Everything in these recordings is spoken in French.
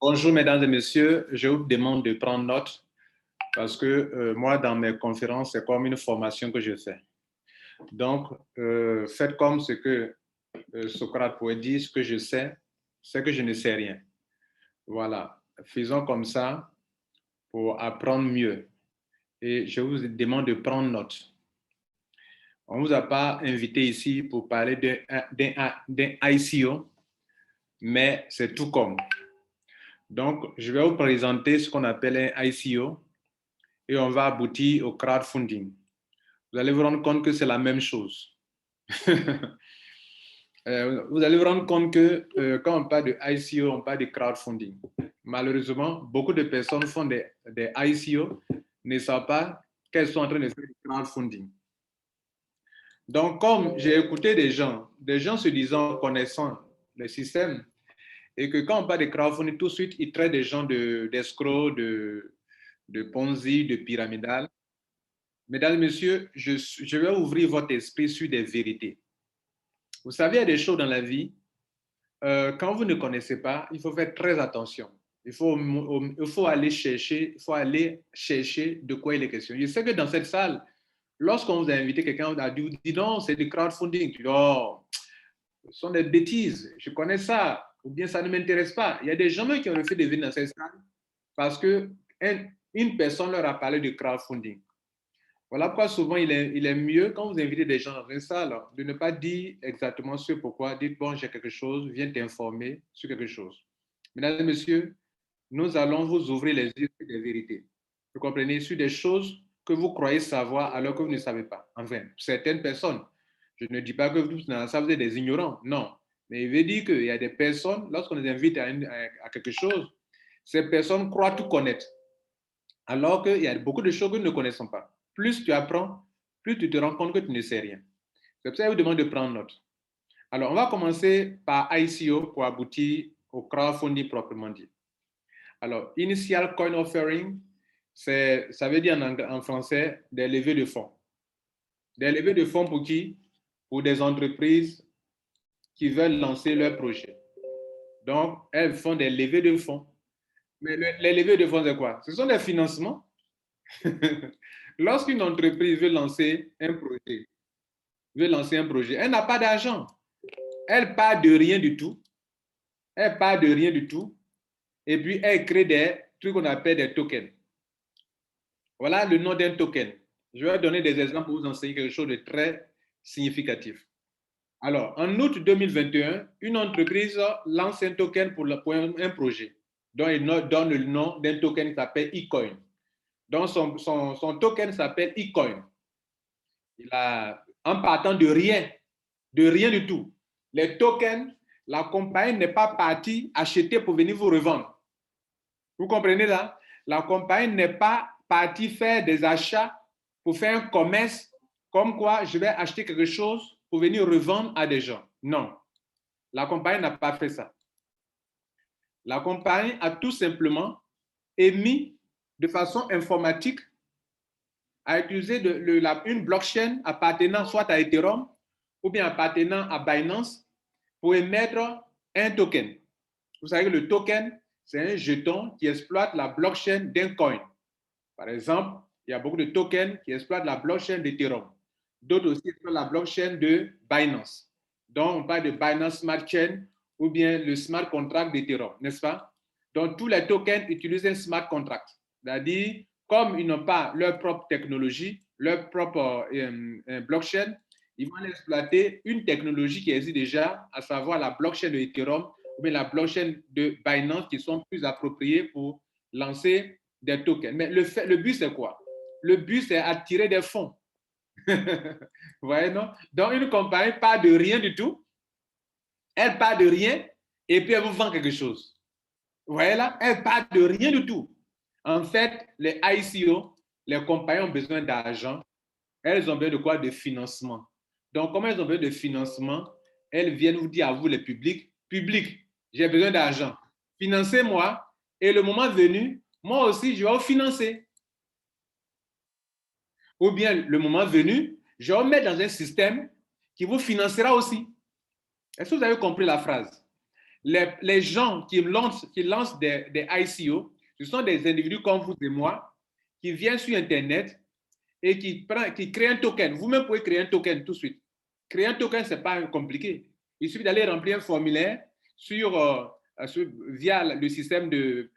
Bonjour, mesdames et messieurs. Je vous demande de prendre note parce que moi, dans mes conférences, c'est comme une formation que je fais. Donc, faites comme ce que Socrate pourrait dire, ce que je sais, c'est que je ne sais rien. Voilà. Faisons comme ça pour apprendre mieux. Et je vous demande de prendre note. On ne vous a pas invité ici pour parler d'un ICO, mais c'est tout comme. Donc, je vais vous présenter ce qu'on appelle un ICO et on va aboutir au crowdfunding. Vous allez vous rendre compte que c'est la même chose. Vous allez vous rendre compte que quand on parle de ICO, on parle de crowdfunding. Malheureusement, beaucoup de personnes font des ICO, ne savent pas qu'elles sont en train de faire du crowdfunding. Donc, comme j'ai écouté des gens se disant, connaissant le système, et que quand on parle de crowdfunding, tout de suite, ils traitent des gens d'escrocs, de Ponzi, de pyramidal. Mesdames et messieurs, je vais ouvrir votre esprit sur des vérités. Vous savez, il y a des choses dans la vie, quand vous ne connaissez pas, il faut faire très attention. Il faut aller chercher de quoi il est question. Je sais que dans cette salle, lorsqu'on vous a invité, quelqu'un a dit, dis donc, c'est du crowdfunding. Tu dis, oh, ce sont des bêtises, je connais ça, ou bien ça ne m'intéresse pas. Il y a des gens qui ont refusé de venir dans cette salle parce qu'une personne leur a parlé de crowdfunding. Voilà pourquoi souvent il est mieux quand vous invitez des gens dans une salle de ne pas dire exactement ce pourquoi. Dites, bon, j'ai quelque chose, viens t'informer sur quelque chose. Mesdames et messieurs, nous allons vous ouvrir les yeux sur des vérités. Vous comprenez, sur des choses que vous croyez savoir alors que vous ne savez pas. Enfin, certaines personnes. Je ne dis pas que vous, dans ça, vous êtes des ignorants. Non. Mais il veut dire qu'il y a des personnes, lorsqu'on les invite à quelque chose, ces personnes croient tout connaître. Alors qu'il y a beaucoup de choses que nous ne connaissons pas. Plus tu apprends, plus tu te rends compte que tu ne sais rien. C'est pour ça que je vous demande de prendre note. Alors, on va commencer par ICO pour aboutir au crowdfunding proprement dit. Alors, Initial Coin Offering, ça veut dire en français des levées de fonds. Des levées de fonds pour qui? Pour des entreprises qui veulent lancer leur projet. Donc, elles font des levées de fonds. Mais les levées de fonds, c'est quoi? Ce sont des financements. Lorsqu'une entreprise veut lancer un projet, elle n'a pas d'argent. Elle part de rien du tout. Elle part de rien du tout. Et puis, elle crée des trucs qu'on appelle des tokens. Voilà le nom d'un token. Je vais donner des exemples pour vous enseigner quelque chose de très significatif. Alors, en août 2021, une entreprise lance un token pour un projet dont il donne le nom d'un token qui s'appelle eCoin. Donc, son token s'appelle eCoin. En partant de rien du tout. Les tokens, la compagnie n'est pas partie acheter pour venir vous revendre. Vous comprenez là? La compagnie n'est pas partie faire des achats pour faire un commerce comme quoi je vais acheter quelque chose pour venir revendre à des gens. Non. La compagnie n'a pas fait ça. La compagnie a tout simplement émis de façon informatique à utiliser une blockchain appartenant soit à Ethereum ou bien appartenant à Binance pour émettre un token. Vous savez que le token, c'est un jeton qui exploite la blockchain d'un coin. Par exemple, il y a beaucoup de tokens qui exploitent la blockchain d'Ethereum. D'autres aussi exploitent la blockchain de Binance. Donc, on parle de Binance Smart Chain ou bien le smart contract d'Ethereum, n'est-ce pas? Donc, tous les tokens utilisent un smart contract. C'est-à-dire, comme ils n'ont pas leur propre technologie, leur propre blockchain, ils vont exploiter une technologie qui existe déjà, à savoir la blockchain de Ethereum ou bien la blockchain de Binance qui sont plus appropriées pour lancer des tokens. Mais le but, c'est quoi? Le but, c'est attirer des fonds. Vous voyez, non? Donc, une compagnie part de rien du tout. Elle part de rien et puis elle vous vend quelque chose. Vous voyez là? Elle part de rien du tout. En fait, les ICO, les compagnies ont besoin d'argent. Elles ont besoin de quoi? De financement. Donc, comme elles ont besoin de financement, elles viennent vous dire à vous, les publics, j'ai besoin d'argent. Financez-moi et le moment venu, moi aussi, je vais vous financer. Ou bien, le moment venu, je vais vous mettre dans un système qui vous financera aussi. Est-ce que vous avez compris la phrase? Les gens qui lancent des ICO, ce sont des individus comme vous et moi qui viennent sur Internet et qui créent un token. Vous-même pouvez créer un token tout de suite. Créer un token, ce n'est pas compliqué. Il suffit d'aller remplir un formulaire via le système de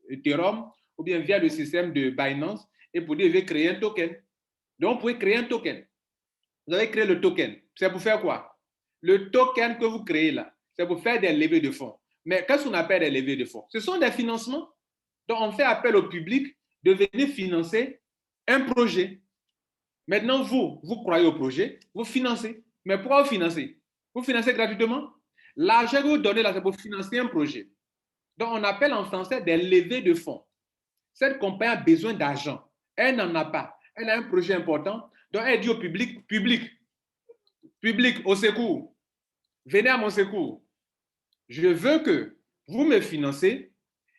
Ethereum ou bien via le système de Binance et vous devez créer un token. Donc, vous pouvez créer un token. Vous avez créé le token. C'est pour faire quoi? Le token que vous créez là, c'est pour faire des levées de fonds. Mais qu'est-ce qu'on appelle des levées de fonds? Ce sont des financements. Donc, on fait appel au public de venir financer un projet. Maintenant, vous croyez au projet, vous financez. Mais pourquoi vous financez? Vous financez gratuitement. L'argent que vous donnez là, c'est pour financer un projet. Donc, on appelle en français des levées de fonds. Cette compagnie a besoin d'argent. Elle n'en a pas. Elle a un projet important. Donc, elle dit au public, public, au secours. Venez à mon secours. Je veux que vous me financez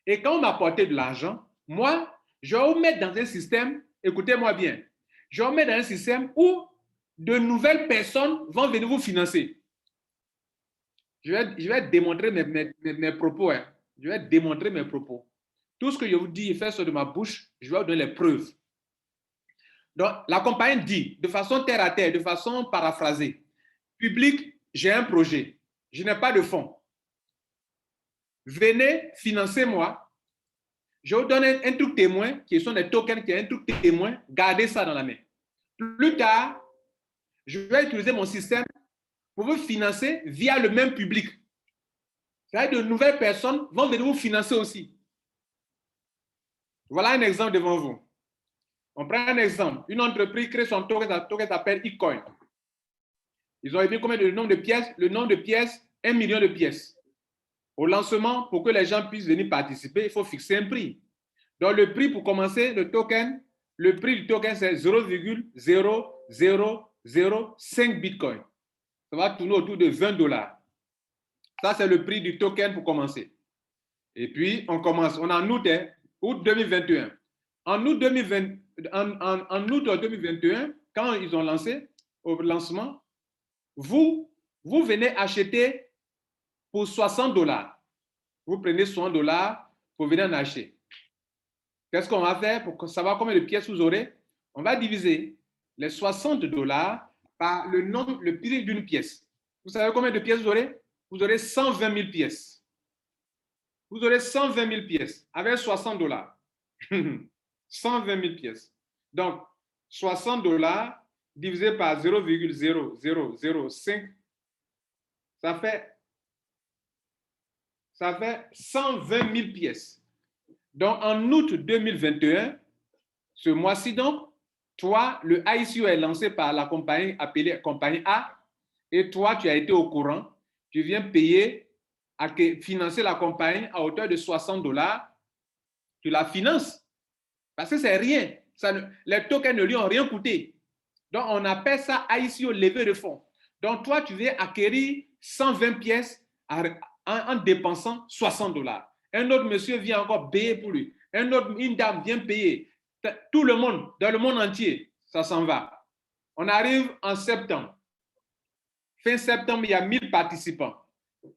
et quand vous m'apportez de l'argent, moi, je vais vous mettre dans un système, écoutez-moi bien, je vais vous mettre dans un système où de nouvelles personnes vont venir vous financer. Je vais démontrer mes propos. Hein. Je vais démontrer mes propos. Tout ce que je vous dis et fait sur de ma bouche, je vais vous donner les preuves. Donc, la compagnie dit, de façon terre à terre, de façon paraphrasée, public, j'ai un projet, je n'ai pas de fonds. Venez, financez-moi. Je vous donne un truc témoin, qui sont des tokens, qui est un truc témoin, gardez ça dans la main. Plus tard, je vais utiliser mon système pour vous financer via le même public. C'est-à-dire de nouvelles personnes vont venir vous financer aussi. Voilà un exemple devant vous. On prend un exemple. Une entreprise crée son token s'appelle eCoin. Ils ont émis combien de nombre de pièces? Le nombre de pièces, 1 million de pièces. Au lancement, pour que les gens puissent venir participer, il faut fixer un prix. Donc, le prix pour commencer, le prix du token, c'est 0,0005 Bitcoin. Ça va tourner autour de 20 $. Ça, c'est le prix du token pour commencer. Et puis, on commence. On est en août, août 2021. En août 2021, quand ils ont lancé, au lancement, vous venez acheter pour 60 $. Vous prenez 60 $ pour venir en acheter. Qu'est-ce qu'on va faire pour savoir combien de pièces vous aurez? On va diviser les 60 $ par le prix d'une pièce. Vous savez combien de pièces vous aurez? Vous aurez 120 000 pièces. Vous aurez 120 000 pièces avec 60 $. 120 000 pièces. Donc, 60 $ divisé par 0,0005, ça fait 120 000 pièces. Donc, en août 2021, ce mois-ci donc, toi, le ICO est lancé par la compagnie appelée compagnie A, et toi, tu as été au courant, tu viens payer, financer la compagnie à hauteur de 60 $, tu la finances, parce que c'est rien. Les tokens ne lui ont rien coûté. Donc, on appelle ça ICO levée de fonds. Donc, toi, tu viens acquérir 120 pièces en dépensant 60 $. Un autre monsieur vient encore payer pour lui. Une dame vient payer. Tout le monde, dans le monde entier, ça s'en va. On arrive en septembre. Fin septembre, il y a 1000 participants.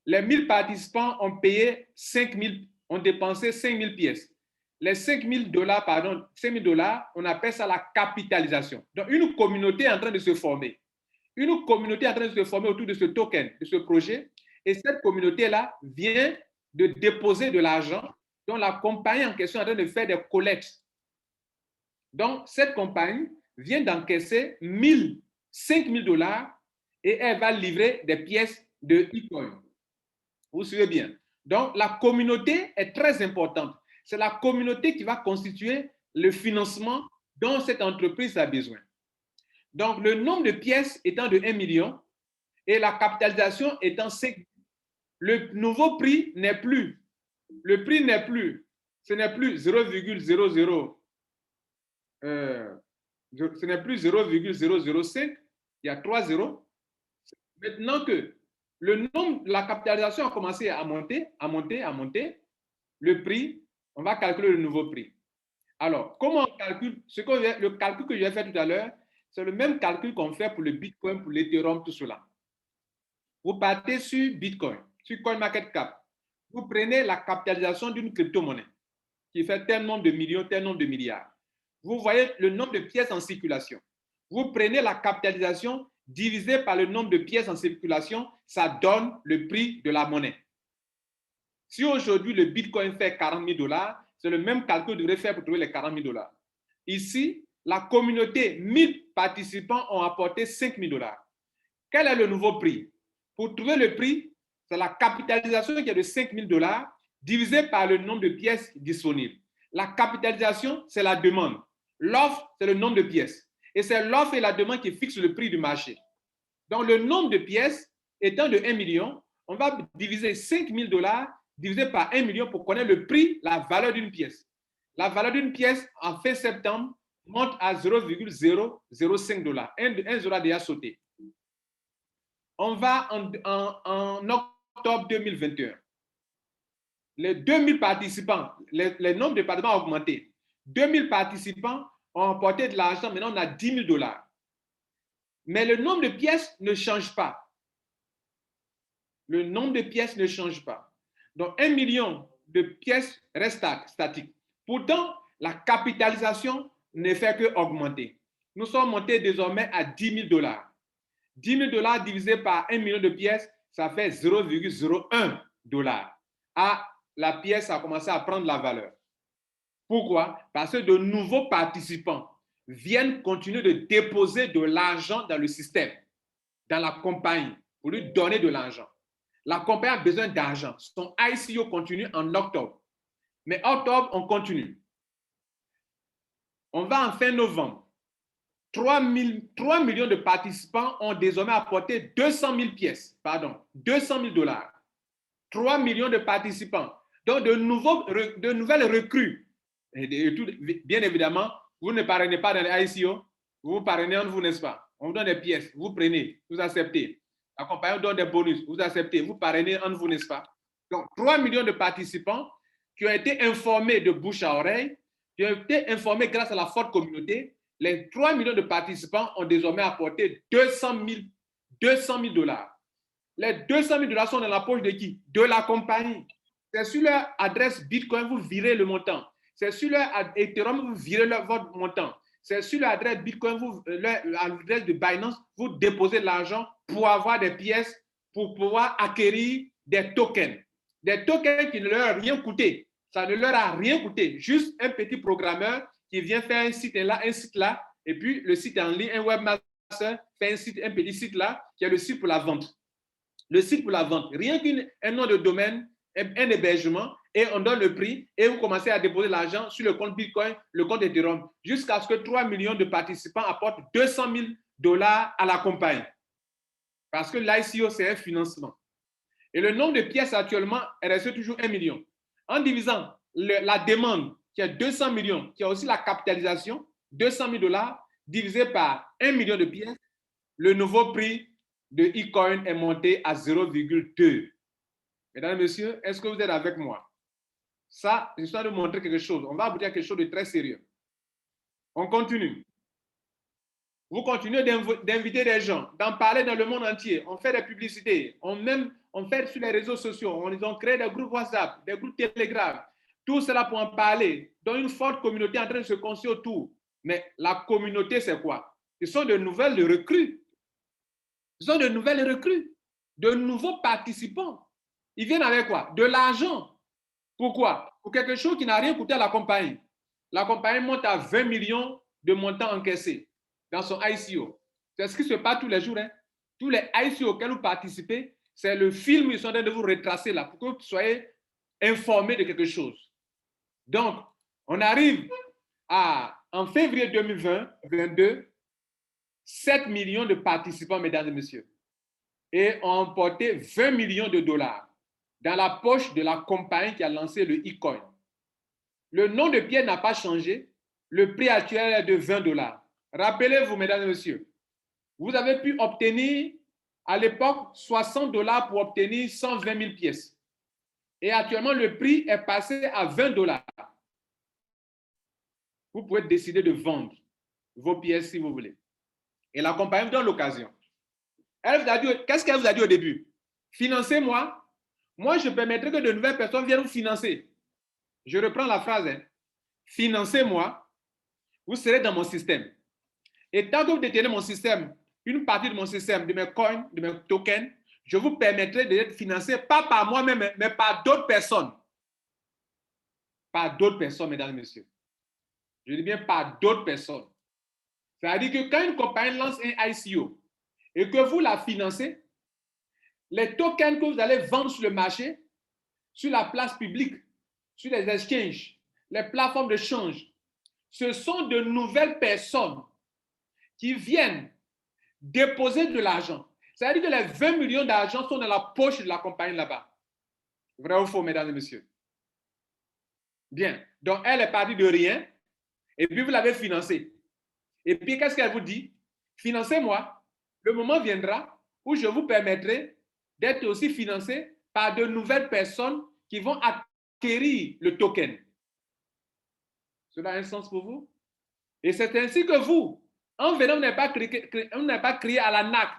Les 1000 participants ont payé 5000, ont dépensé 5000 pièces. Les 5000 $, pardon, 5000 $, on appelle ça la capitalisation. Donc, une communauté est en train de se former. Une communauté est en train de se former autour de ce token, de ce projet. Et cette communauté-là vient de déposer de l'argent dont la compagnie en question est en train de faire des collectes. Donc, cette compagnie vient d'encaisser 5 000 $ et elle va livrer des pièces de eCoin. Vous suivez bien. Donc, la communauté est très importante. C'est la communauté qui va constituer le financement dont cette entreprise a besoin. Donc, le nombre de pièces étant de 1 million et la capitalisation étant 5 000, le nouveau prix n'est plus. Le prix n'est plus. Ce n'est plus 0,00. Ce n'est plus 0,005. Il y a 3 zéros. Maintenant que la capitalisation a commencé à monter, le prix, on va calculer le nouveau prix. Alors, comment on calcule? Le calcul que j'ai fait tout à l'heure, c'est le même calcul qu'on fait pour le Bitcoin, pour l'Ethereum, tout cela. Vous partez sur Bitcoin, sur CoinMarketCap, vous prenez la capitalisation d'une crypto-monnaie qui fait tel nombre de millions, tel nombre de milliards. Vous voyez le nombre de pièces en circulation. Vous prenez la capitalisation divisé par le nombre de pièces en circulation, ça donne le prix de la monnaie. Si aujourd'hui le Bitcoin fait 40 000 $, c'est le même calcul que vous devrez faire pour trouver les 40 000 $. Ici, la communauté, 1000 participants ont apporté 5 000 $. Quel est le nouveau prix? Pour trouver le prix, c'est la capitalisation qui est de 5 000 $ divisé par le nombre de pièces disponibles. La capitalisation, c'est la demande. L'offre, c'est le nombre de pièces. Et c'est l'offre et la demande qui fixent le prix du marché. Donc, le nombre de pièces étant de 1 million, on va diviser 5 000 $ divisé par 1 million pour connaître le prix, la valeur d'une pièce. La valeur d'une pièce en fin septembre monte à 0,005 $. 1 $, a déjà sauté. On va en octobre 2021. Les 2000 participants, les nombres de participants ont augmenté. 2000 participants ont emporté de l'argent, maintenant on a 10 000 $. Mais le nombre de pièces ne change pas. Le nombre de pièces ne change pas. Donc 1 million de pièces reste statique. Pourtant, la capitalisation ne fait qu'augmenter. Nous sommes montés désormais à 10 000 $. 10 000 $ divisé par 1 million de pièces, ça fait 0,01 $. La pièce a commencé à prendre la valeur. Pourquoi? Parce que de nouveaux participants viennent continuer de déposer de l'argent dans le système, dans la compagnie, pour lui donner de l'argent. La compagnie a besoin d'argent. Son ICO continue en octobre. Mais octobre, on continue. On va en fin novembre. 3 millions de participants ont désormais apporté 200 000 pièces, pardon, 200 000 $. 3 millions de participants. Donc, de nouvelles recrues. Bien évidemment, vous ne parrainez pas dans les ICO, vous parrainez entre vous, n'est-ce pas? On vous donne des pièces, vous prenez, vous acceptez. La compagnie vous donne des bonus, vous acceptez, vous parrainez entre vous, n'est-ce pas? Donc, 3 millions de participants qui ont été informés de bouche à oreille, qui ont été informés grâce à la forte communauté. Les 3 millions de participants ont désormais apporté 200 000 $. Les 200 000 $ sont dans la poche de qui? De la compagnie. C'est sur leur adresse Bitcoin, vous virez le montant. C'est sur leur Ethereum, vous virez votre montant. C'est sur l'adresse Bitcoin, l'adresse de Binance, vous déposez de l'argent pour avoir des pièces, pour pouvoir acquérir des tokens. Des tokens qui ne leur ont rien coûté. Ça ne leur a rien coûté. Juste un petit programmeur qui vient faire un site là, et puis le site en ligne, un webmaster fait un petit site là, qui est le site pour la vente. Le site pour la vente, rien qu'un nom de domaine, un hébergement, et on donne le prix, et vous commencez à déposer l'argent sur le compte Bitcoin, le compte Ethereum, jusqu'à ce que 3 millions de participants apportent 200 000 $ à la compagnie. Parce que l'ICO, c'est un financement. Et le nombre de pièces actuellement est resté toujours 1 million. En divisant la demande, qui est 200 millions, qui a aussi la capitalisation, 200 000 $, divisé par 1 million de pièces, le nouveau prix de eCoin est monté à 0,2. Mesdames et messieurs, est-ce que vous êtes avec moi? Ça, c'est histoire de montrer quelque chose. On va aboutir à quelque chose de très sérieux. On continue. Vous continuez d'inviter des gens, d'en parler dans le monde entier. On fait des publicités. On fait sur les réseaux sociaux. On crée des groupes WhatsApp, des groupes Telegram. Tout cela pour en parler. Dans une forte communauté en train de se construire autour. Mais la communauté, c'est quoi? Ce sont de nouvelles recrues. Ce sont de nouvelles recrues, de nouveaux participants. Ils viennent avec quoi? De l'argent. Pourquoi? Pour quelque chose qui n'a rien coûté à la compagnie. La compagnie monte à 20 millions de montants encaissés dans son ICO. C'est ce qui se passe tous les jours. Hein? Tous les ICO auxquels vous participez, c'est le film qu'ils sont en train de vous retracer là pour que vous soyez informés de quelque chose. Donc, on arrive en février 2022, 7 millions de participants, mesdames et messieurs, et ont emporté 20 millions de dollars dans la poche de la compagnie qui a lancé le eCoin. Le nom de pièce n'a pas changé. Le prix actuel est de 20 $. Rappelez-vous, mesdames et messieurs, vous avez pu obtenir à l'époque 60 $ pour obtenir 120 000 pièces. Et actuellement, le prix est passé à 20 $. Vous pouvez décider de vendre vos pièces si vous voulez. Et la compagnie vous donne l'occasion. Elle vous a dit, qu'est-ce qu'elle vous a dit au début? Financez-moi, Moi, je permettrai que de nouvelles personnes viennent vous financer. Je reprends la phrase. Hein. Financez-moi, vous serez dans mon système. Et tant que vous détenez mon système, une partie de mon système, de mes coins, de mes tokens, je vous permettrai d'être financé, pas par moi-même, mais par d'autres personnes. Par d'autres personnes, mesdames et messieurs. Je dis bien par d'autres personnes. C'est-à-dire que quand une compagnie lance un ICO et que vous la financez, les tokens que vous allez vendre sur le marché, sur la place publique, sur les exchanges, les plateformes de change, ce sont de nouvelles personnes qui viennent déposer de l'argent. C'est-à-dire que les 20 millions d'argent sont dans la poche de la compagnie là-bas. Vrai ou faux, mesdames et messieurs? Bien. Donc, elle est partie de rien et puis vous l'avez financée. Et puis, qu'est-ce qu'elle vous dit? Financez-moi. Le moment viendra où je vous permettrai d'être aussi financé par de nouvelles personnes qui vont acquérir le token. Cela a un sens pour vous? Et c'est ainsi que vous, en venant, vous n'avez pas crié à la NAC,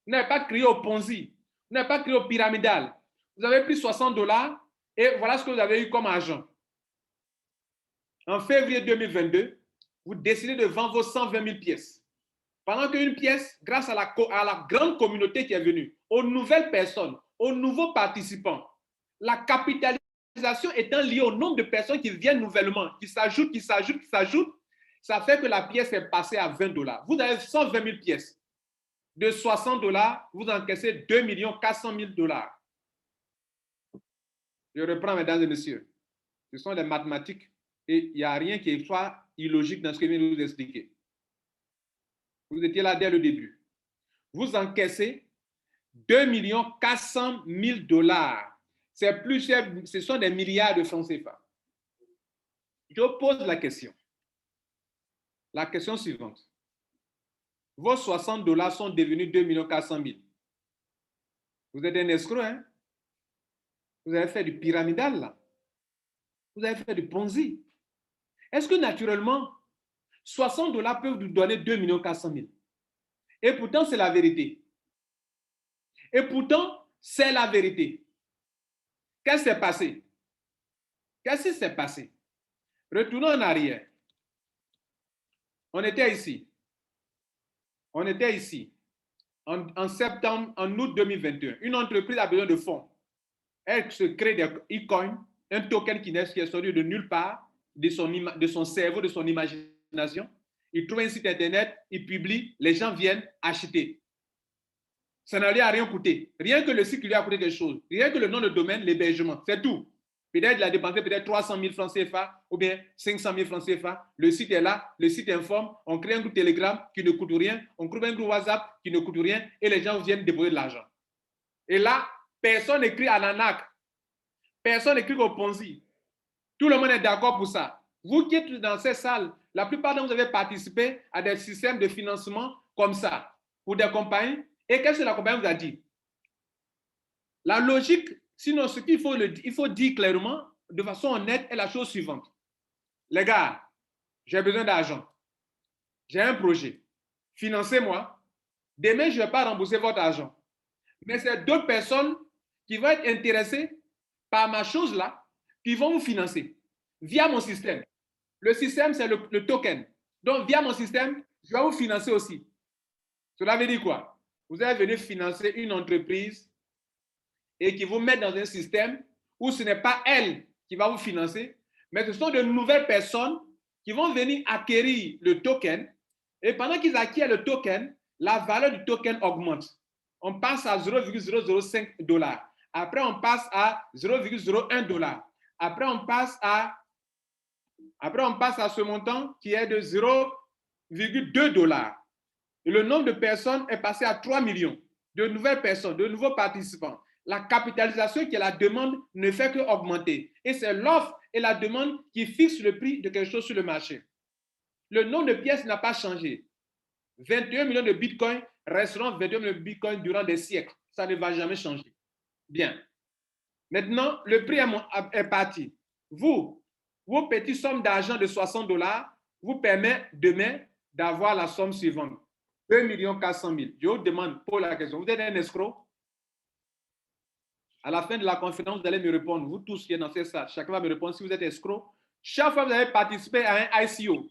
vous n'avez pas crié au Ponzi, vous n'avez pas crié au pyramidal. Vous avez pris $60 et voilà ce que vous avez eu comme argent. En février 2022, vous décidez de vendre vos 120 000 pièces. Pendant qu'une pièce, grâce à la grande communauté qui est venue, aux nouvelles personnes, aux nouveaux participants, la capitalisation étant liée au nombre de personnes qui viennent nouvellement, qui s'ajoutent, ça fait que la pièce est passée à $20. Vous avez 120 000 pièces. De $60, vous encaissez 2 400 000 $. Je reprends, mesdames et messieurs. Ce sont des mathématiques et il n'y a rien qui soit illogique dans ce que je viens de vous expliquer. Vous étiez là dès le début. Vous encaissez 2 400 000 $. C'est plus cher, ce sont des milliards de francs CFA. Je pose la question. La question suivante. Vos $60 sont devenus 2 400 000. Vous êtes un escroc, hein? Vous avez fait du pyramidal, là. Vous avez fait du Ponzi. Est-ce que naturellement, $60 peuvent vous donner 2 400 000? Et pourtant, c'est la vérité. Et pourtant, c'est la vérité. Qu'est-ce qui s'est passé? Qu'est-ce qui s'est passé? Retournons en arrière. On était ici. On était ici. En septembre, en août 2021. Une entreprise a besoin de fonds. Elle se crée des e-coins, un token qui est sorti de nulle part, de son cerveau, de son imagination. Il trouve un site internet, il publie, les gens viennent acheter. Ça n'a rien coûté. Rien que le site qui lui a coûté quelque chose. Rien que le nom de domaine, l'hébergement. C'est tout. Peut-être il a dépensé peut-être 300 000 francs CFA ou bien 500 000 francs CFA. Le site est là, le site informe. On crée un groupe Telegram qui ne coûte rien. On crée un groupe WhatsApp qui ne coûte rien et les gens viennent déposer de l'argent. Et là, personne n'écrit à l'ANAC. Personne n'écrit au Ponzi. Tout le monde est d'accord pour ça. Vous qui êtes dans ces salles, la plupart d'entre vous avez participé à des systèmes de financement comme ça pour des compagnies. Et qu'est-ce que la compagnie vous a dit? La logique, sinon ce qu'il faut, il faut dire clairement, de façon honnête, est la chose suivante. Les gars, j'ai besoin d'argent. J'ai un projet. Financez-moi. Demain, je ne vais pas rembourser votre argent. Mais c'est d'autres personnes qui vont être intéressées par ma chose là, qui vont vous financer via mon système. Le système, c'est le token. Donc, via mon système, je vais vous financer aussi. Cela veut dire quoi? Vous allez venir financer une entreprise et qui vous met dans un système où ce n'est pas elle qui va vous financer, mais ce sont de nouvelles personnes qui vont venir acquérir le token. Et pendant qu'ils acquièrent le token, la valeur du token augmente. On passe à 0,005 $. Après, on passe à 0,01 $. Après, on passe à ce montant qui est de 0,2 $. Et le nombre de personnes est passé à 3 millions de nouvelles personnes, de nouveaux participants. La capitalisation qui est la demande ne fait qu'augmenter. Et c'est l'offre et la demande qui fixent le prix de quelque chose sur le marché. Le nombre de pièces n'a pas changé. 21 millions de bitcoins resteront 21 millions de bitcoins durant des siècles. Ça ne va jamais changer. Bien. Maintenant, le prix est parti. Vous, vos petites sommes d'argent de 60 $, vous permettent demain d'avoir la somme suivante. 2 400 000. Je vous demande pour la question. Vous êtes un escroc? À la fin de la conférence, vous allez me répondre. Vous tous qui êtes dans cette salle, chacun va me répondre si vous êtes escroc. Chaque fois que vous avez participé à un ICO,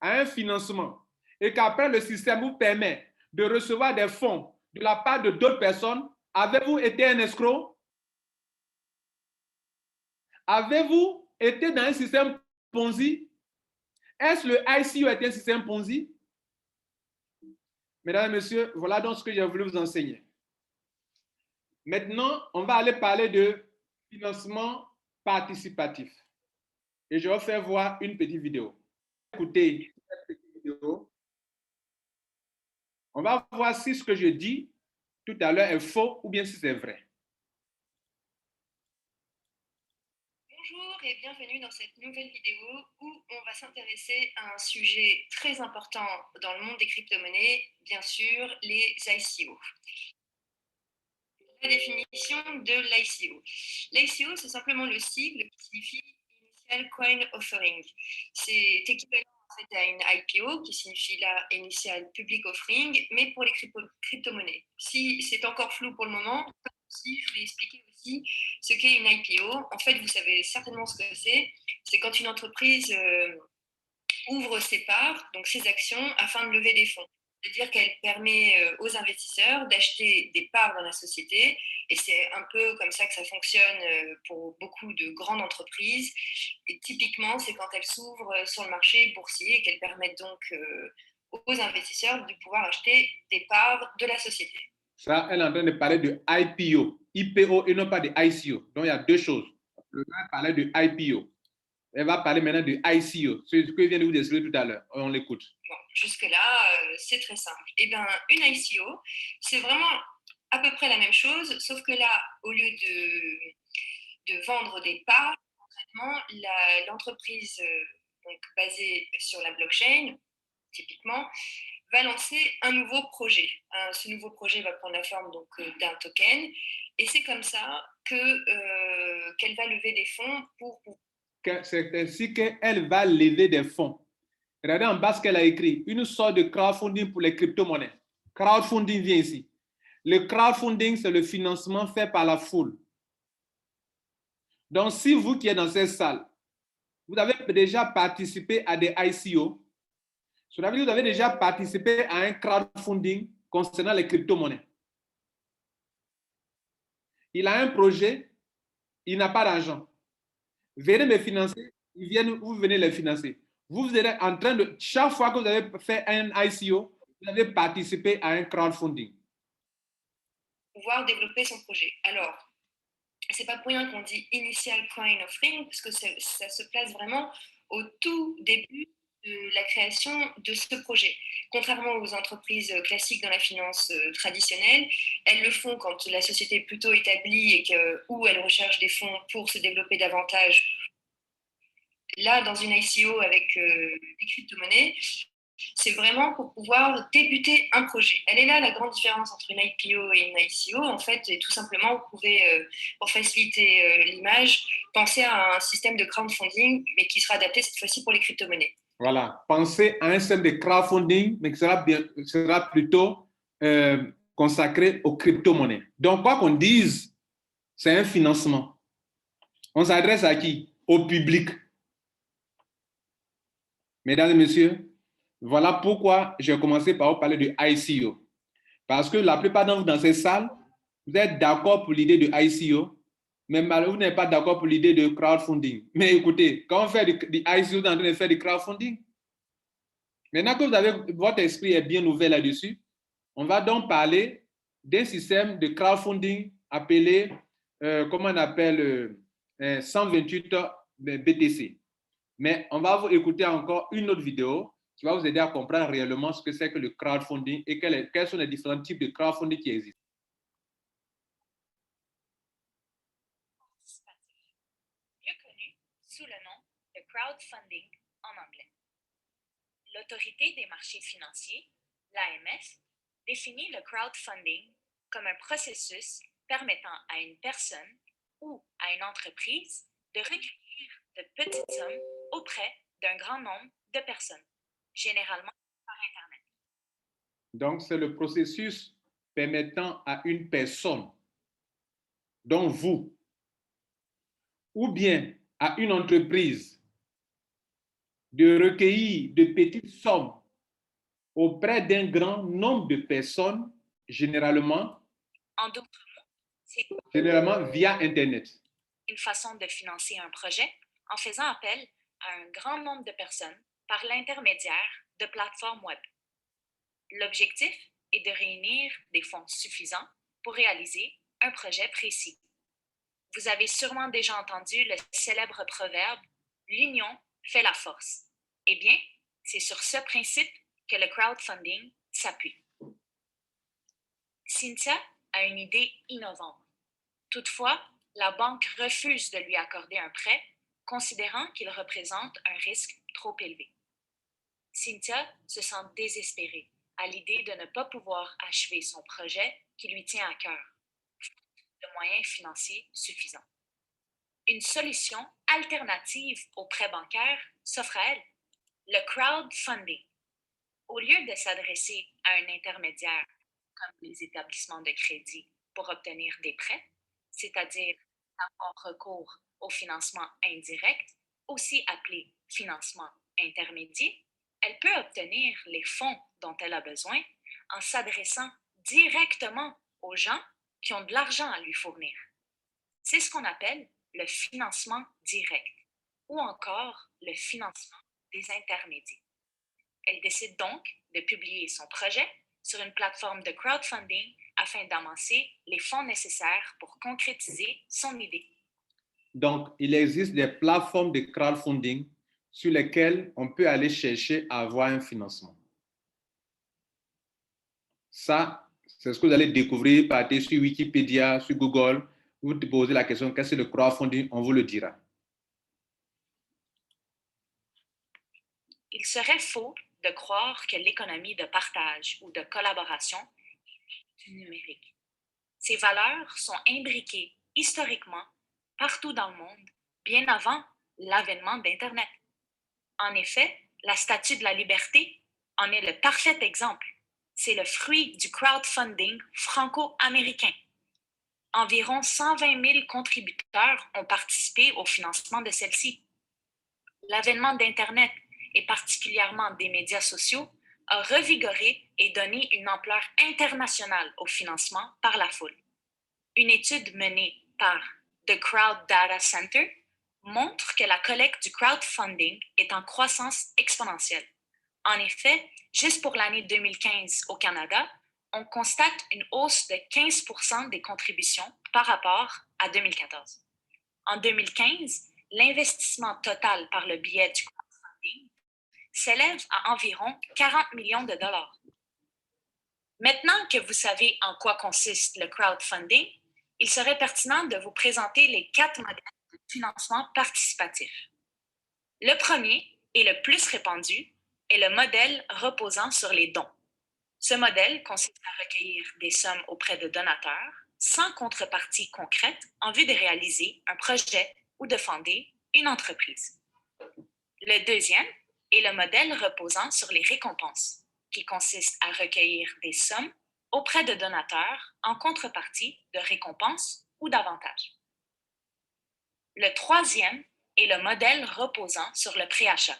à un financement, et qu'après le système vous permet de recevoir des fonds de la part de d'autres personnes, avez-vous été un escroc? Avez-vous été dans un système Ponzi? Est-ce le ICO est un système Ponzi? Mesdames et messieurs, voilà donc ce que j'ai voulu vous enseigner. Maintenant, on va aller parler de financement participatif. Et je vais faire voir une petite vidéo. Écoutez cette petite vidéo. On va voir si ce que je dis tout à l'heure est faux ou bien si c'est vrai. Bonjour et bienvenue dans cette nouvelle vidéo où on va s'intéresser à un sujet très important dans le monde des crypto-monnaies, bien sûr, les ICO. La définition de l'ICO. L'ICO, c'est simplement le sigle qui signifie Initial Coin Offering. C'est équivalent en fait à une IPO qui signifie la Initial Public Offering, mais pour les crypto-monnaies. Si c'est encore flou pour le moment, aussi, je vais expliquer aussi ce qu'est une IPO. En fait, vous savez certainement ce que c'est. C'est quand une entreprise ouvre ses parts, donc ses actions, afin de lever des fonds. C'est-à-dire qu'elle permet aux investisseurs d'acheter des parts dans la société, et c'est un peu comme ça que ça fonctionne pour beaucoup de grandes entreprises. Et typiquement, c'est quand elles s'ouvrent sur le marché boursier et qu'elles permettent donc aux investisseurs de pouvoir acheter des parts de la société. Ça, elle est en train de parler de IPO, IPO et non pas de ICO. Donc, il y a deux choses. Le gars parlait de IPO. Elle va parler maintenant de ICO, ce que je viens de vous expliquer tout à l'heure. On l'écoute. Bon, jusque-là, c'est très simple. Eh bien, une ICO, c'est vraiment à peu près la même chose, sauf que là, au lieu de vendre des parts, concrètement, l'entreprise donc basée sur la blockchain, typiquement, va lancer un nouveau projet. Ce nouveau projet va prendre la forme donc d'un token, et c'est comme ça qu'elle va lever des fonds pour. C'est ainsi qu'elle va lever des fonds. Regardez en bas ce qu'elle a écrit, une sorte de crowdfunding pour les crypto-monnaies. Crowdfunding vient ici. Le crowdfunding, c'est le financement fait par la foule. Donc, si vous qui êtes dans cette salle, vous avez déjà participé à des ICO, cela veut dire que vous avez déjà participé à un crowdfunding concernant les crypto-monnaies. Il a un projet, il n'a pas d'argent. Venez me financer, ils viennent, vous venez les financer. Vous êtes en train de, chaque fois que vous avez fait un ICO, vous avez participé à un crowdfunding. Pouvoir développer son projet. Alors, c'est pas pour rien qu'on dit Initial Coin Offering, parce que ça se place vraiment au tout début de la création de ce projet. Contrairement aux entreprises classiques dans la finance traditionnelle, elles le font quand la société est plutôt établie et où elle recherche des fonds pour se développer davantage. Là, dans une ICO avec des crypto-monnaies, c'est vraiment pour pouvoir débuter un projet. Elle est là la grande différence entre une IPO et une ICO. En fait, et tout simplement, vous pouvez, pour faciliter l'image, penser à un système de crowdfunding, mais qui sera adapté cette fois-ci pour les crypto-monnaies. Voilà, pensez à un système de crowdfunding, mais qui sera plutôt consacré aux crypto-monnaies. Donc, quoi qu'on dise, c'est un financement. On s'adresse à qui? Au public. Mesdames et messieurs, voilà pourquoi j'ai commencé par vous parler de ICO. Parce que la plupart d'entre vous dans ces salles, vous êtes d'accord pour l'idée de ICO, mais malheureusement, vous n'êtes pas d'accord pour l'idée de crowdfunding. Mais écoutez, quand on fait du ICO, vous êtes en train de faire du crowdfunding. Maintenant que vous avez, votre esprit est bien ouvert là-dessus, on va donc parler d'un système de crowdfunding appelé, comment on appelle, 128 BTC. Mais on va vous écouter encore une autre vidéo qui va vous aider à comprendre réellement ce que c'est que le crowdfunding et quels sont les différents types de crowdfunding qui existent. Mieux connu sous le nom de crowdfunding en anglais. L'Autorité des marchés financiers, l'AMF, définit le crowdfunding comme un processus permettant à une personne ou à une entreprise de recueillir de petites sommes auprès d'un grand nombre de personnes, généralement par Internet. Donc, c'est le processus permettant à une personne donc vous, ou bien à une entreprise de recueillir de petites sommes auprès d'un grand nombre de personnes, généralement En d'autres mots, c'est via Internet. une façon de financer un projet en faisant appel à un grand nombre de personnes par l'intermédiaire de plateformes web. L'objectif est de réunir des fonds suffisants pour réaliser un projet précis. Vous avez sûrement déjà entendu le célèbre proverbe « L'union fait la force ». Eh bien, c'est sur ce principe que le crowdfunding s'appuie. Cynthia a une idée innovante. Toutefois, la banque refuse de lui accorder un prêt, considérant qu'il représente un risque trop élevé. Cynthia se sent désespérée à l'idée de ne pas pouvoir achever son projet qui lui tient à cœur, de moyens financiers suffisants. Une solution alternative au prêt bancaire s'offre à elle, le crowdfunding. Au lieu de s'adresser à un intermédiaire comme les établissements de crédit pour obtenir des prêts, c'est-à-dire avoir recours au financement indirect, aussi appelé financement intermédiaire, elle peut obtenir les fonds dont elle a besoin en s'adressant directement aux gens qui ont de l'argent à lui fournir. C'est ce qu'on appelle le financement direct ou encore le financement des intermédiaires. Elle décide donc de publier son projet sur une plateforme de crowdfunding afin d'amasser les fonds nécessaires pour concrétiser son idée. Donc, il existe des plateformes de crowdfunding sur lesquelles on peut aller chercher à avoir un financement. Ça, c'est ce que vous allez découvrir, partez sur Wikipédia, sur Google, vous te posez la question, qu'est-ce que le crowdfunding? On vous le dira. Il serait faux de croire que l'économie de partage ou de collaboration est du numérique. Ces valeurs sont imbriquées historiquement partout dans le monde, bien avant l'avènement d'Internet. En effet, la Statue de la Liberté en est le parfait exemple. C'est le fruit du crowdfunding franco-américain. Environ 120 000 contributeurs ont participé au financement de celle-ci. L'avènement d'Internet et particulièrement des médias sociaux a revigoré et donné une ampleur internationale au financement par la foule. Une étude menée par The Crowd Data Center montre que la collecte du crowdfunding est en croissance exponentielle. En effet, juste pour l'année 2015 au Canada, on constate une hausse de 15% des contributions par rapport à 2014. En 2015, l'investissement total par le biais du crowdfunding s'élève à environ 40 millions de dollars. Maintenant que vous savez en quoi consiste le crowdfunding, il serait pertinent de vous présenter les 4 modèles de financement participatif. Le premier, et le plus répandu, est le modèle reposant sur les dons. Ce modèle consiste à recueillir des sommes auprès de donateurs sans contrepartie concrète en vue de réaliser un projet ou de fonder une entreprise. Le deuxième est le modèle reposant sur les récompenses, qui consiste à recueillir des sommes auprès de donateurs en contrepartie de récompenses ou d'avantages. Le troisième est le modèle reposant sur le préachat,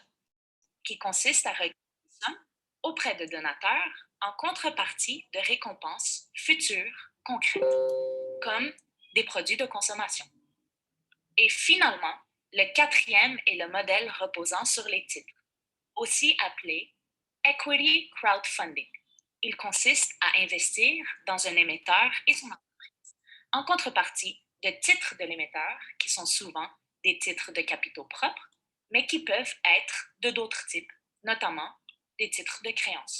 qui consiste à recueillir des sommes auprès de donateurs en contrepartie de récompenses futures concrètes, comme des produits de consommation. Et finalement, le quatrième est le modèle reposant sur les titres, aussi appelé Equity Crowdfunding. Il consiste à investir dans un émetteur et son entreprise, en contrepartie de titres de l'émetteur, qui sont souvent des titres de capitaux propres, mais qui peuvent être de d'autres types, notamment des titres de créances.